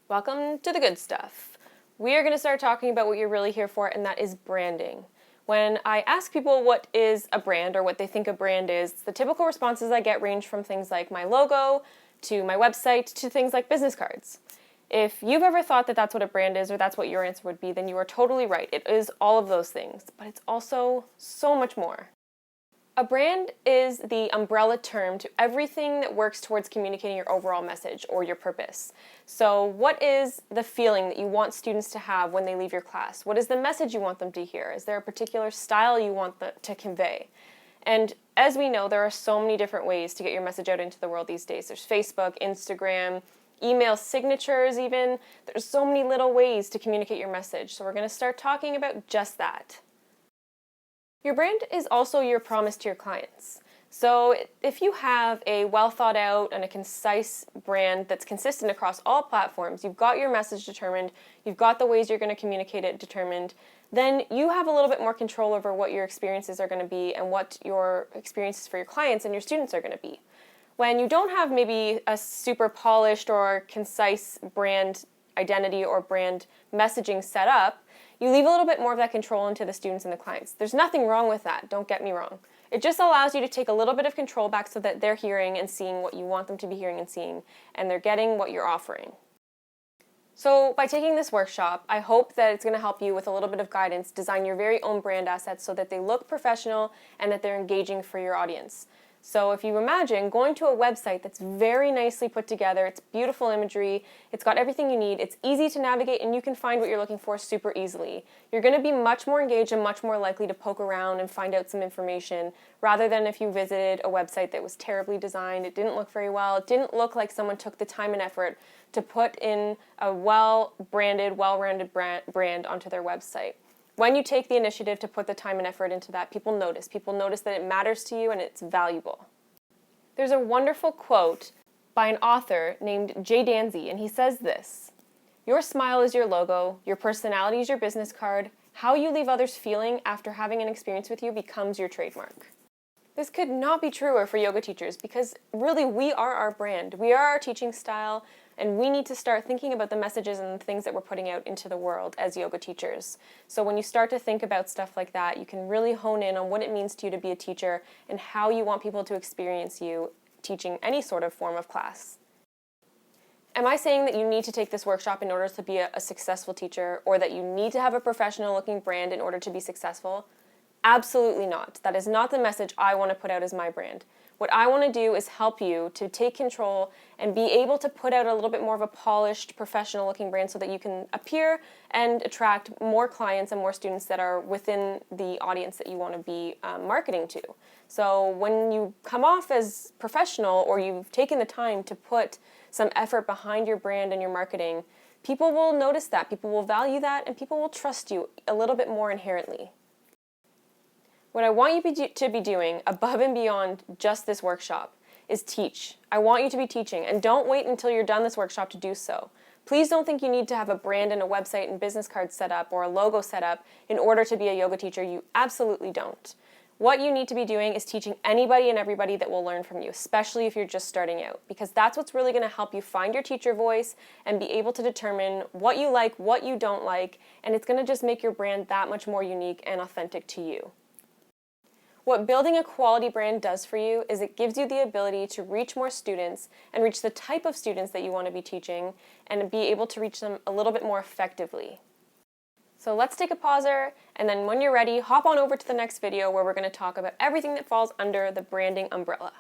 Welcome to the good stuff. We are going to start talking about what you're really here for, and that is branding. When I ask people what is a brand or what they think a brand is, the typical responses I get range from things like my logo to my website to things like business cards. If you've ever thought that that's what a brand is or that's what your answer would be, then you are totally right. It is all of those things, but it's also so much more. A brand is the umbrella term to everything that works towards communicating your overall message or your purpose. So what is the feeling that you want students to have when they leave your class? What is the message you want them to hear? Is there a particular style you want to convey? And as we know, there are so many different ways to get your message out into the world these days. There's Facebook, Instagram, email signatures even. There's so many little ways to communicate your message. So we're going to start talking about just that. Your brand is also your promise to your clients. So if you have a well thought out and a concise brand that's consistent across all platforms, you've got your message determined, you've got the ways you're going to communicate it determined, then you have a little bit more control over what your experiences are going to be and what your experiences for your clients and your students are going to be. When you don't have maybe a super polished or concise brand identity or brand messaging set up, you leave a little bit more of that control into the students and the clients. There's nothing wrong with that, don't get me wrong. It just allows you to take a little bit of control back so that they're hearing and seeing what you want them to be hearing and seeing, and they're getting what you're offering. So by taking this workshop, I hope that it's going to help you with a little bit of guidance, design your very own brand assets so that they look professional and that they're engaging for your audience. So if you imagine going to a website that's very nicely put together, it's beautiful imagery, it's got everything you need, it's easy to navigate, and you can find what you're looking for super easily. You're going to be much more engaged and much more likely to poke around and find out some information rather than if you visited a website that was terribly designed, it didn't look very well, it didn't look like someone took the time and effort to put in a well-branded, well-rounded brand onto their website. When you take the initiative to put the time and effort into that, people notice. People notice that it matters to you and it's valuable. There's a wonderful quote by an author named Jay Danzy, and he says this: "Your smile is your logo, your personality is your business card, how you leave others feeling after having an experience with you becomes your trademark." This could not be truer for yoga teachers because really we are our brand. We are our teaching style, and we need to start thinking about the messages and the things that we're putting out into the world as yoga teachers. So when you start to think about stuff like that, you can really hone in on what it means to you to be a teacher and how you want people to experience you teaching any sort of form of class. Am I saying that you need to take this workshop in order to be a successful teacher, or that you need to have a professional looking brand in order to be successful? Absolutely not. That is not the message I want to put out as my brand. What I want to do is help you to take control and be able to put out a little bit more of a polished, professional-looking brand so that you can appear and attract more clients and more students that are within the audience that you want to be marketing to. So when you come off as professional, or you've taken the time to put some effort behind your brand and your marketing, people will notice that, people will value that, and people will trust you a little bit more inherently. What I want you to be doing above and beyond just this workshop is teach. I want you to be teaching, and don't wait until you're done this workshop to do so. Please don't think you need to have a brand and a website and business cards set up or a logo set up in order to be a yoga teacher. You absolutely don't. What you need to be doing is teaching anybody and everybody that will learn from you, especially if you're just starting out, because that's what's really going to help you find your teacher voice and be able to determine what you like, what you don't like, and it's going to just make your brand that much more unique and authentic to you. What building a quality brand does for you is it gives you the ability to reach more students and reach the type of students that you want to be teaching and be able to reach them a little bit more effectively. So let's take a pauser, and then when you're ready, hop on over to the next video where we're going to talk about everything that falls under the branding umbrella.